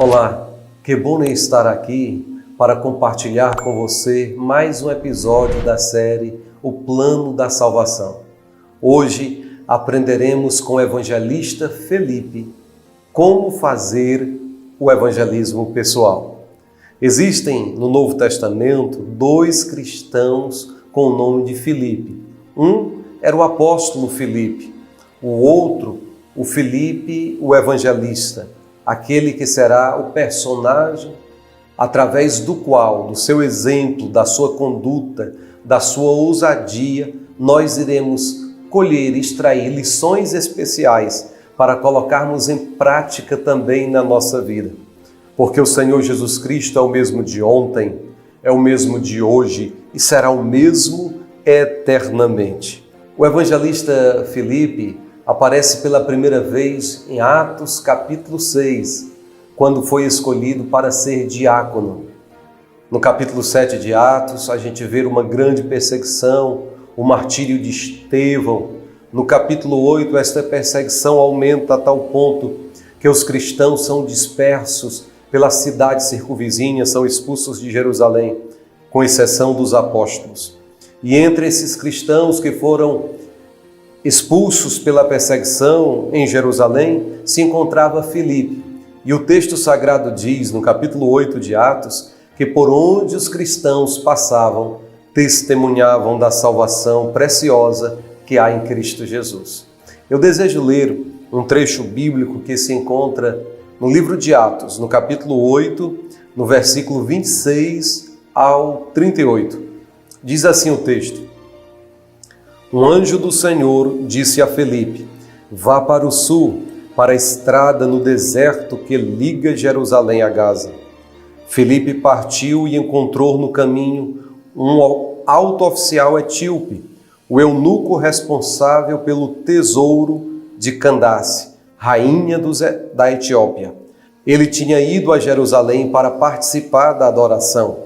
Olá, que bom estar aqui para compartilhar com você mais um episódio da série O Plano da Salvação. Hoje aprenderemos com o evangelista Felipe como fazer o evangelismo pessoal. Existem no Novo Testamento dois cristãos com o nome de Felipe. Um era o apóstolo Felipe, o outro, o Felipe, o evangelista, aquele que será o personagem através do qual, do seu exemplo, da sua conduta, da sua ousadia, nós iremos colher e extrair lições especiais para colocarmos em prática também na nossa vida. Porque o Senhor Jesus Cristo é o mesmo de ontem, é o mesmo de hoje e será o mesmo eternamente. O evangelista Felipe aparece pela primeira vez em Atos capítulo 6, quando foi escolhido para ser diácono. No capítulo 7 de Atos, a gente vê uma grande perseguição, o martírio de Estevão. No capítulo 8, esta perseguição aumenta a tal ponto que os cristãos são dispersos pelas cidades circunvizinhas, são expulsos de Jerusalém, com exceção dos apóstolos. E entre esses cristãos que foram expulsos pela perseguição em Jerusalém, se encontrava Felipe. E o texto sagrado diz, no capítulo 8 de Atos, que por onde os cristãos passavam, testemunhavam da salvação preciosa que há em Cristo Jesus. Eu desejo ler um trecho bíblico que se encontra no livro de Atos, no capítulo 8, no versículo 26 ao 38. Diz assim o texto: Um anjo do Senhor disse a Felipe: Vá para o sul, para a estrada no deserto que liga Jerusalém a Gaza. Felipe partiu e encontrou no caminho um alto oficial etíope, o eunuco responsável pelo tesouro de Candace, rainha da Etiópia. Ele tinha ido a Jerusalém para participar da adoração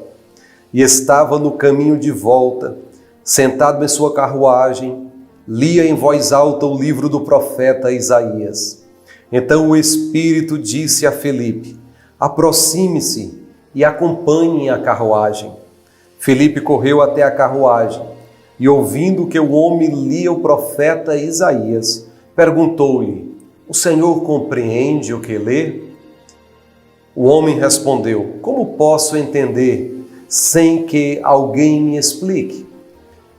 e estava no caminho de volta, sentado em sua carruagem, lia em voz alta o livro do profeta Isaías. Então o Espírito disse a Felipe: Aproxime-se e acompanhe a carruagem. Felipe correu até a carruagem e, ouvindo que o homem lia o profeta Isaías, perguntou-lhe: O Senhor compreende o que lê? O homem respondeu: Como posso entender sem que alguém me explique?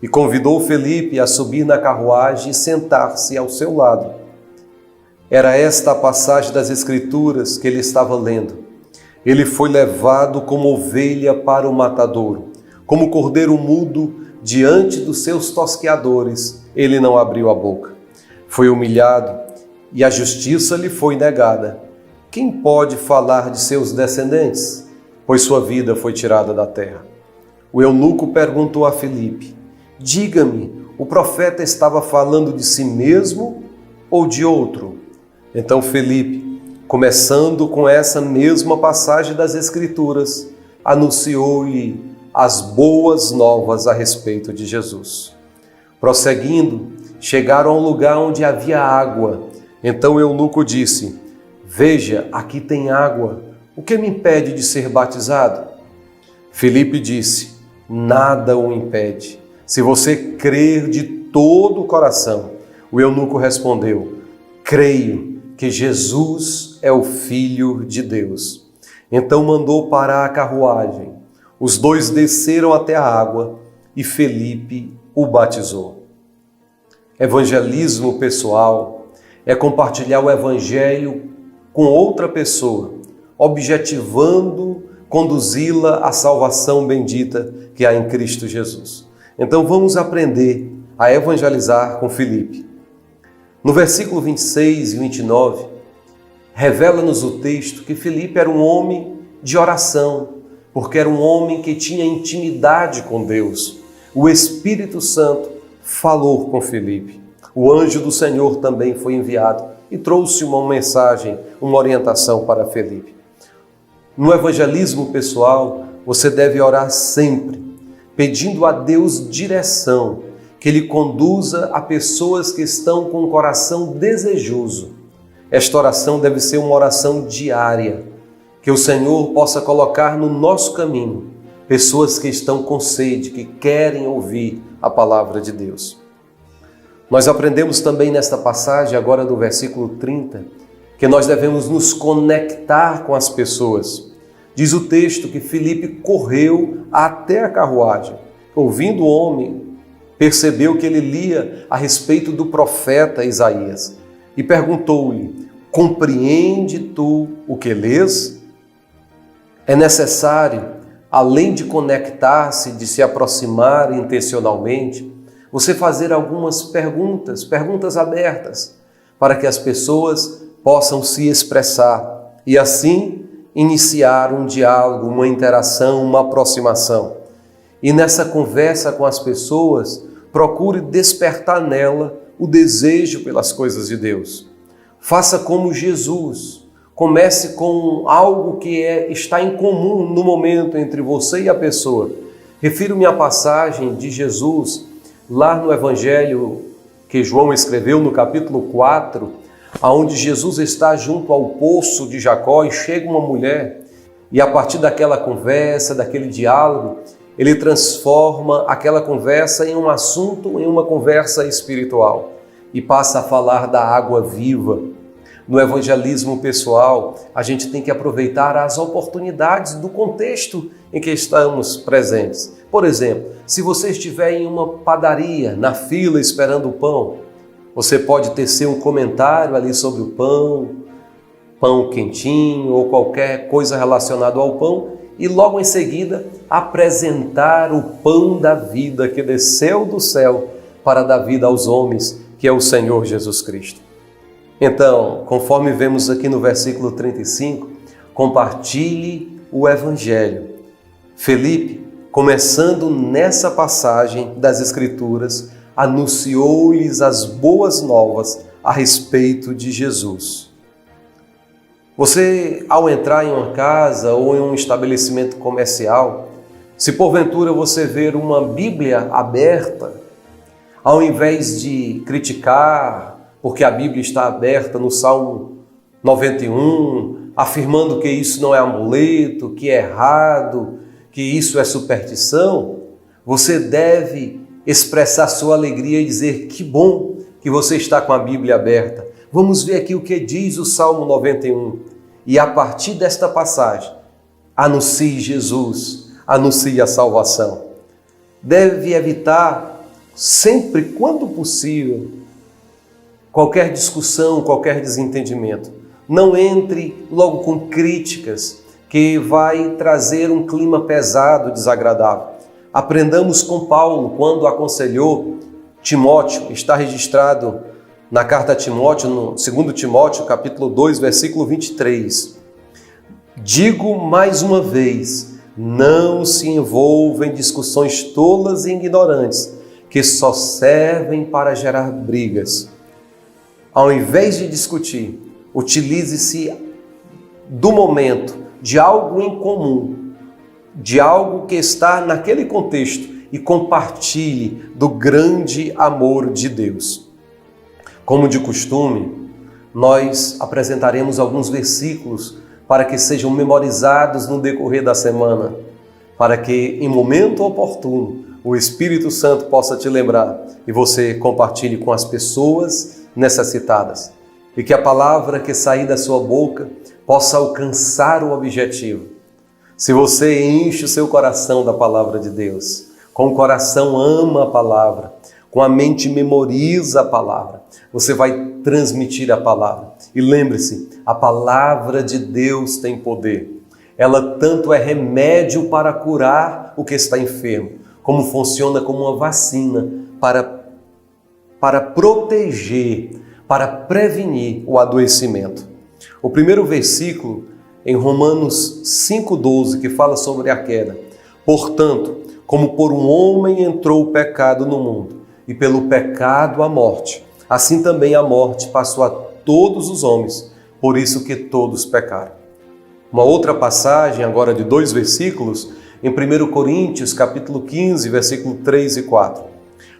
E convidou Felipe a subir na carruagem e sentar-se ao seu lado. Era esta a passagem das Escrituras que ele estava lendo. Ele foi levado como ovelha para o matadouro, como cordeiro mudo diante dos seus tosqueadores, ele não abriu a boca. Foi humilhado e a justiça lhe foi negada. Quem pode falar de seus descendentes? Pois sua vida foi tirada da terra. O eunuco perguntou a Felipe: Diga-me, o profeta estava falando de si mesmo ou de outro? Então Felipe, começando com essa mesma passagem das Escrituras, anunciou-lhe as boas novas a respeito de Jesus. Prosseguindo, chegaram a um lugar onde havia água. Então o eunuco disse: Veja, aqui tem água. O que me impede de ser batizado? Felipe disse: Nada o impede, se você crer de todo o coração. O eunuco respondeu: Creio que Jesus é o Filho de Deus. Então mandou parar a carruagem. Os dois desceram até a água e Felipe o batizou. Evangelismo pessoal é compartilhar o evangelho com outra pessoa, objetivando conduzi-la à salvação bendita que há em Cristo Jesus. Então vamos aprender a evangelizar com Felipe. No versículo 26 e 29, revela-nos o texto que Felipe era um homem de oração, porque era um homem que tinha intimidade com Deus. O Espírito Santo falou com Felipe. O anjo do Senhor também foi enviado e trouxe uma mensagem, uma orientação para Felipe. No evangelismo pessoal, você deve orar sempre, pedindo a Deus direção, que Ele conduza a pessoas que estão com o coração desejoso. Esta oração deve ser uma oração diária, Que o Senhor possa colocar no nosso caminho pessoas que estão com sede, que querem ouvir a palavra de Deus. Nós aprendemos também nesta passagem, agora do versículo 30, que nós devemos nos conectar com as pessoas. Diz o texto que Filipe correu até a carruagem, ouvindo o homem, percebeu que ele lia a respeito do profeta Isaías e perguntou-lhe: compreende tu o que lês? É necessário, além de conectar-se, de se aproximar intencionalmente, você fazer algumas perguntas abertas, para que as pessoas possam se expressar e assim iniciar um diálogo, uma interação, uma aproximação. E nessa conversa com as pessoas, procure despertar nela o desejo pelas coisas de Deus. Faça como Jesus. Comece com algo que está em comum no momento entre você e a pessoa. Refiro-me à passagem de Jesus, lá no Evangelho que João escreveu, no capítulo 4, onde Jesus está junto ao poço de Jacó e chega uma mulher e a partir daquela conversa, daquele diálogo, ele transforma aquela conversa em um assunto, em uma conversa espiritual e passa a falar da água viva. No evangelismo pessoal, a gente tem que aproveitar as oportunidades do contexto em que estamos presentes. Por exemplo, se você estiver em uma padaria, na fila esperando o pão, você pode tecer um comentário ali sobre o pão quentinho ou qualquer coisa relacionada ao pão e logo em seguida apresentar o pão da vida que desceu do céu para dar vida aos homens, que é o Senhor Jesus Cristo. Então, conforme vemos aqui no versículo 35, compartilhe o Evangelho. Felipe, começando nessa passagem das Escrituras, anunciou-lhes as boas novas a respeito de Jesus. Você, ao entrar em uma casa ou em um estabelecimento comercial, se porventura você ver uma Bíblia aberta, ao invés de criticar, porque a Bíblia está aberta no Salmo 91, afirmando que isso não é amuleto, que é errado, que isso é superstição, você deve expressar sua alegria e dizer: que bom que você está com a Bíblia aberta. Vamos ver aqui o que diz o Salmo 91. E a partir desta passagem, anuncie Jesus, anuncie a salvação. Deve evitar sempre, quando possível, qualquer discussão, qualquer desentendimento. Não entre logo com críticas, que vai trazer um clima pesado, desagradável. Aprendamos com Paulo, quando aconselhou Timóteo, está registrado na carta a Timóteo, no 2 Timóteo, capítulo 2, versículo 23. Digo mais uma vez, não se envolva em discussões tolas e ignorantes, que só servem para gerar brigas. Ao invés de discutir, utilize-se do momento, de algo em comum, de algo que está naquele contexto e compartilhe do grande amor de Deus. Como de costume, nós apresentaremos alguns versículos para que sejam memorizados no decorrer da semana, para que em momento oportuno o Espírito Santo possa te lembrar e você compartilhe com as pessoas necessitadas, e que a palavra que sair da sua boca possa alcançar o objetivo. Se você enche o seu coração da palavra de Deus, com o coração ama a palavra, com a mente memoriza a palavra, você vai transmitir a palavra. E lembre-se, a palavra de Deus tem poder. Ela tanto é remédio para curar o que está enfermo, como funciona como uma vacina para proteger, para prevenir o adoecimento. O primeiro versículo, em Romanos 5,12, que fala sobre a queda. Portanto, como por um homem entrou o pecado no mundo, e pelo pecado a morte, assim também a morte passou a todos os homens, por isso que todos pecaram. Uma outra passagem, agora de 2 versículos, em 1 Coríntios, capítulo 15, versículo 3 e 4.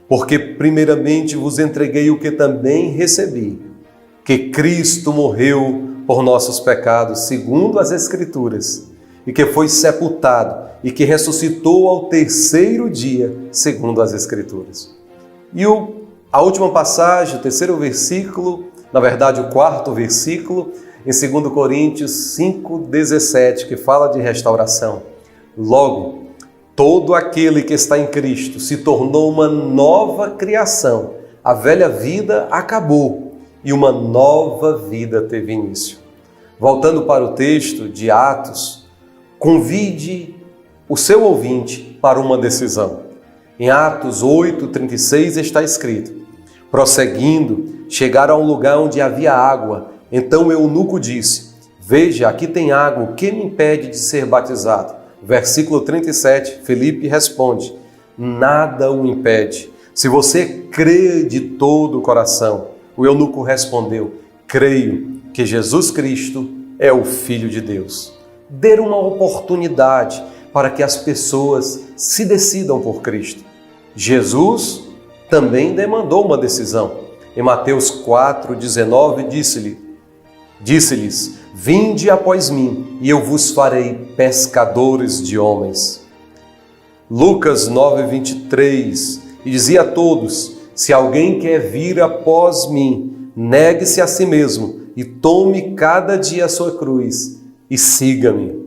Porque primeiramente vos entreguei o que também recebi, que Cristo morreu por nossos pecados, segundo as Escrituras, e que foi sepultado e que ressuscitou ao terceiro dia, segundo as Escrituras. E a última passagem, o terceiro versículo, na verdade o quarto versículo, em 2 Coríntios 5,17, que fala de restauração. Logo, todo aquele que está em Cristo se tornou uma nova criação. A velha vida acabou e uma nova vida teve início. Voltando para o texto de Atos, convide o seu ouvinte para uma decisão. Em Atos 8:36 está escrito: prosseguindo, chegaram a um lugar onde havia água. Então o eunuco disse: veja, aqui tem água, o que me impede de ser batizado? Versículo 37, Felipe responde: nada o impede, se você crê de todo o coração. O eunuco respondeu: creio que Jesus Cristo é o Filho de Deus. Dê uma oportunidade para que as pessoas se decidam por Cristo. Jesus também demandou uma decisão. Em Mateus 4:19 disse-lhes: vinde após mim, e eu vos farei pescadores de homens. Lucas 9:23, e dizia a todos: se alguém quer vir após mim, negue-se a si mesmo e tome cada dia a sua cruz e siga-me.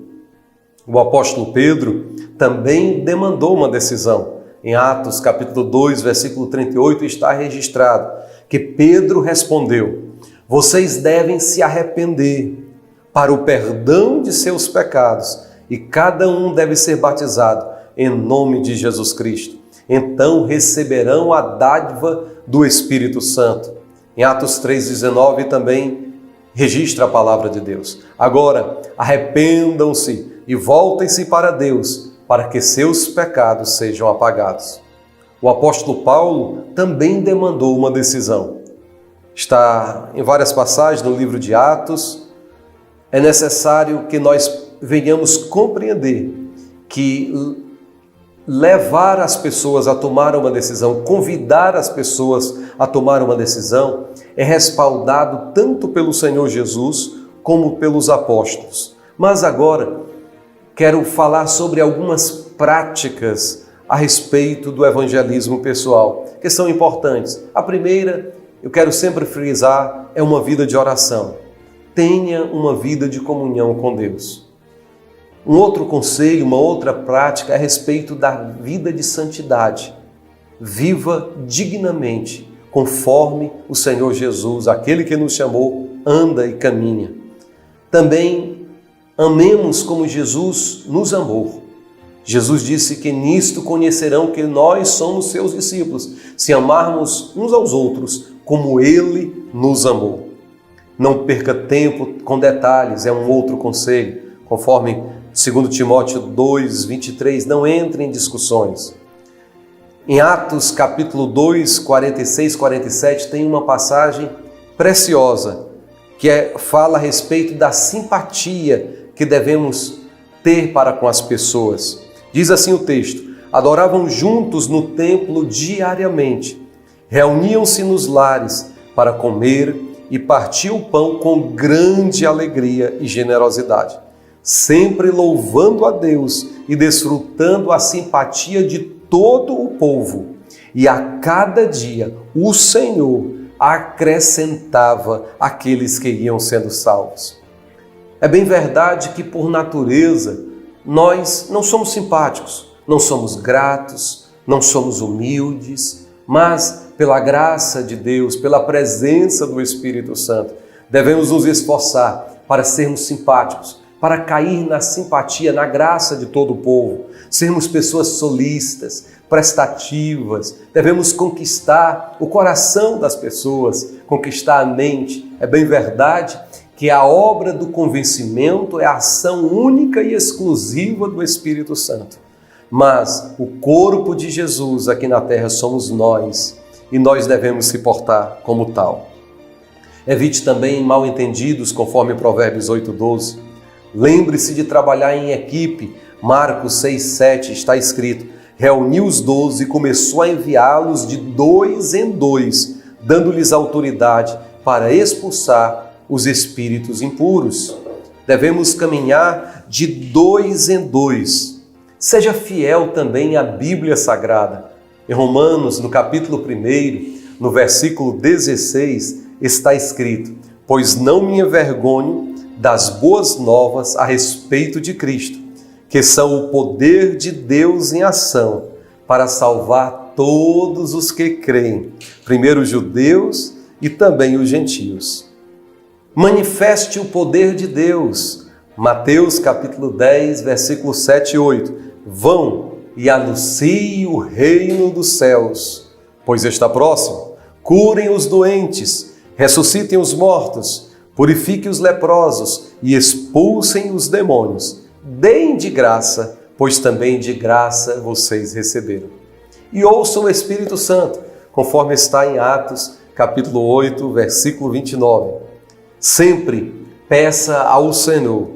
O apóstolo Pedro também demandou uma decisão. Em Atos capítulo 2, versículo 38 está registrado que Pedro respondeu: vocês devem se arrepender para o perdão de seus pecados e cada um deve ser batizado em nome de Jesus Cristo. Então receberão a dádiva do Espírito Santo. Em Atos 3:19 também registra a palavra de Deus. Agora, arrependam-se e voltem-se para Deus, para que seus pecados sejam apagados. O apóstolo Paulo também demandou uma decisão. Está em várias passagens no livro de Atos. É necessário que nós venhamos compreender que levar as pessoas a tomar uma decisão, convidar as pessoas a tomar uma decisão, é respaldado tanto pelo Senhor Jesus como pelos apóstolos. Mas agora quero falar sobre algumas práticas a respeito do evangelismo pessoal, que são importantes. A primeira, eu quero sempre frisar, é uma vida de oração. Tenha uma vida de comunhão com Deus. Um outro conselho, uma outra prática é a respeito da vida de santidade. Viva dignamente, conforme o Senhor Jesus, aquele que nos chamou, anda e caminha. Também amemos como Jesus nos amou. Jesus disse que nisto conhecerão que nós somos seus discípulos, se amarmos uns aos outros como Ele nos amou. Não perca tempo com detalhes, é um outro conselho, conforme 2 Timóteo 2:23, não entre em discussões. Em Atos capítulo 2, 46, 47, tem uma passagem preciosa, que fala a respeito da simpatia que devemos ter para com as pessoas. Diz assim o texto: adoravam juntos no templo diariamente, reuniam-se nos lares para comer e partiam o pão com grande alegria e generosidade, sempre louvando a Deus e desfrutando a simpatia de todo o povo. E a cada dia o Senhor acrescentava aqueles que iam sendo salvos. É bem verdade que por natureza nós não somos simpáticos, não somos gratos, não somos humildes, mas pela graça de Deus, pela presença do Espírito Santo, devemos nos esforçar para sermos simpáticos, para cair na simpatia, na graça de todo o povo, sermos pessoas solícitas, prestativas, devemos conquistar o coração das pessoas, conquistar a mente. É bem verdade que a obra do convencimento é a ação única e exclusiva do Espírito Santo. Mas o corpo de Jesus aqui na terra somos nós, e nós devemos se portar como tal. Evite também mal-entendidos, conforme Provérbios 8:12. Lembre-se de trabalhar em equipe. Marcos 6:7 está escrito: reuniu os 12 e começou a enviá-los de 2 em 2, dando-lhes autoridade para expulsar os espíritos impuros. Devemos caminhar de 2 em 2. Seja fiel também à Bíblia Sagrada. Em Romanos, no capítulo 1, no versículo 16, está escrito: pois não me envergonho das boas novas a respeito de Cristo, que são o poder de Deus em ação para salvar todos os que creem, primeiro os judeus e também os gentios. Manifeste o poder de Deus. Mateus capítulo 10, versículos 7 e 8. Vão e anunciem o reino dos céus, pois está próximo. Curem os doentes, ressuscitem os mortos, purifiquem os leprosos e expulsem os demônios. Deem de graça, pois também de graça vocês receberam. E ouçam o Espírito Santo, conforme está em Atos capítulo 8, versículo 29. Sempre peça ao Senhor,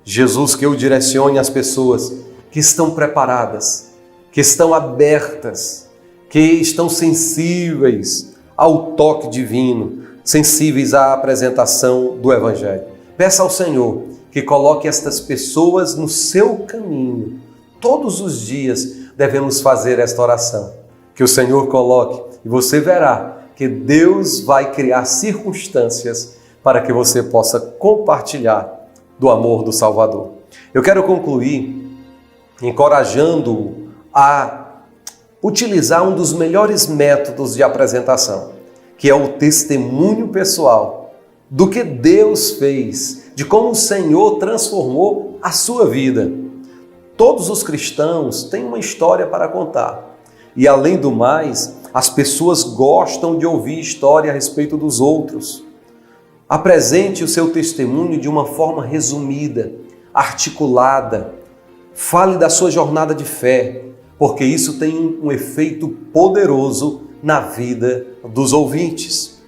Jesus, que eu direcione as pessoas que estão preparadas, que estão abertas, que estão sensíveis ao toque divino, sensíveis à apresentação do Evangelho. Peça ao Senhor que coloque estas pessoas no seu caminho. Todos os dias devemos fazer esta oração. Que o Senhor coloque e você verá que Deus vai criar circunstâncias para que você possa compartilhar do amor do Salvador. Eu quero concluir encorajando-o a utilizar um dos melhores métodos de apresentação, que é o testemunho pessoal do que Deus fez, de como o Senhor transformou a sua vida. Todos os cristãos têm uma história para contar. E além do mais, as pessoas gostam de ouvir história a respeito dos outros. Apresente o seu testemunho de uma forma resumida, articulada. Fale da sua jornada de fé, porque isso tem um efeito poderoso na vida dos ouvintes.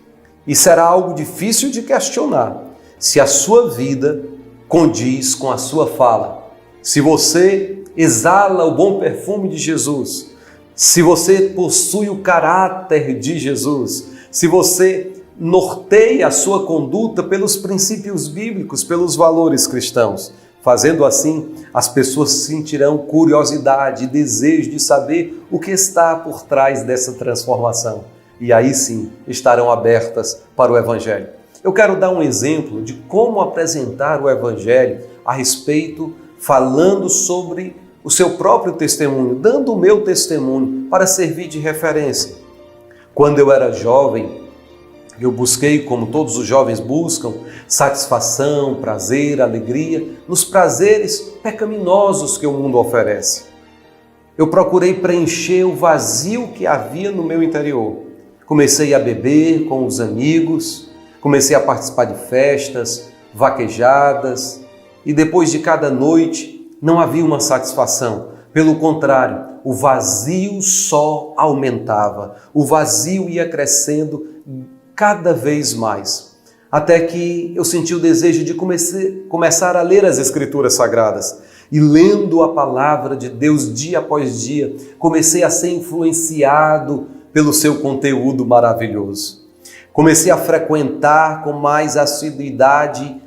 E será algo difícil de questionar se a sua vida condiz com a sua fala. Se você exala o bom perfume de Jesus, se você possui o caráter de Jesus, se você norteia a sua conduta pelos princípios bíblicos, pelos valores cristãos. Fazendo assim, as pessoas sentirão curiosidade e desejo de saber o que está por trás dessa transformação. E aí sim, estarão abertas para o Evangelho. Eu quero dar um exemplo de como apresentar o Evangelho a respeito, falando sobre o seu próprio testemunho, dando o meu testemunho para servir de referência. Quando eu era jovem, eu busquei, como todos os jovens buscam, satisfação, prazer, alegria, nos prazeres pecaminosos que o mundo oferece. Eu procurei preencher o vazio que havia no meu interior. Comecei a beber com os amigos, comecei a participar de festas, vaquejadas, e depois de cada noite não havia uma satisfação. Pelo contrário, o vazio só aumentava, o vazio ia crescendo cada vez mais, até que eu senti o desejo de começar a ler as Escrituras Sagradas. E lendo a palavra de Deus dia após dia, comecei a ser influenciado pelo seu conteúdo maravilhoso. Comecei a frequentar com mais assiduidade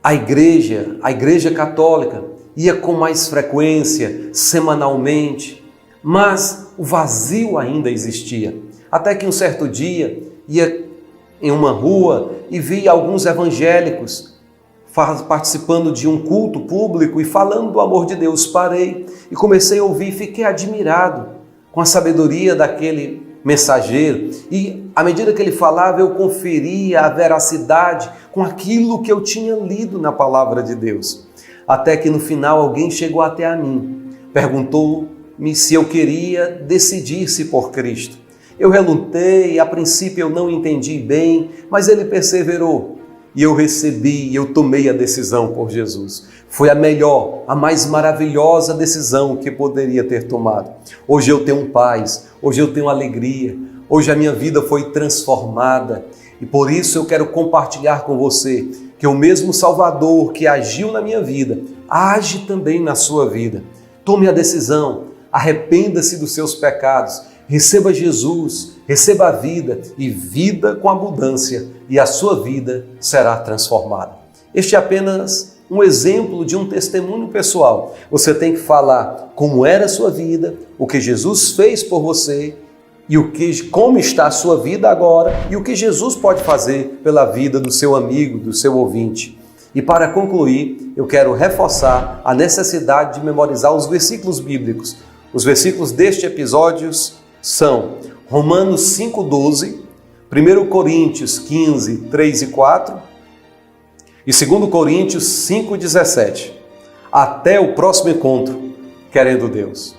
a igreja católica, ia com mais frequência, semanalmente, mas o vazio ainda existia. Até que um certo dia, ia em uma rua e vi alguns evangélicos participando de um culto público e falando do amor de Deus. Parei e comecei a ouvir e fiquei admirado com a sabedoria daquele mensageiro. E à medida que ele falava, eu conferia a veracidade com aquilo que eu tinha lido na palavra de Deus. Até que no final alguém chegou até a mim, perguntou-me se eu queria decidir-se por Cristo. Eu relutei, a princípio eu não entendi bem, mas ele perseverou. E eu recebi, eu tomei a decisão por Jesus. Foi a melhor, a mais maravilhosa decisão que poderia ter tomado. Hoje eu tenho paz, hoje eu tenho alegria, hoje a minha vida foi transformada. E por isso eu quero compartilhar com você que o mesmo Salvador que agiu na minha vida, age também na sua vida. Tome a decisão, arrependa-se dos seus pecados, receba Jesus Receba a vida e vida com abundância, e a sua vida será transformada. Este é apenas um exemplo de um testemunho pessoal. Você tem que falar como era a sua vida, o que Jesus fez por você, e como está a sua vida agora, e o que Jesus pode fazer pela vida do seu amigo, do seu ouvinte. E para concluir, eu quero reforçar a necessidade de memorizar os versículos bíblicos. Os versículos deste episódio são Romanos 5,12, 1 Coríntios 15, 3 e 4 e 2 Coríntios 5,17. Até o próximo encontro, querendo Deus.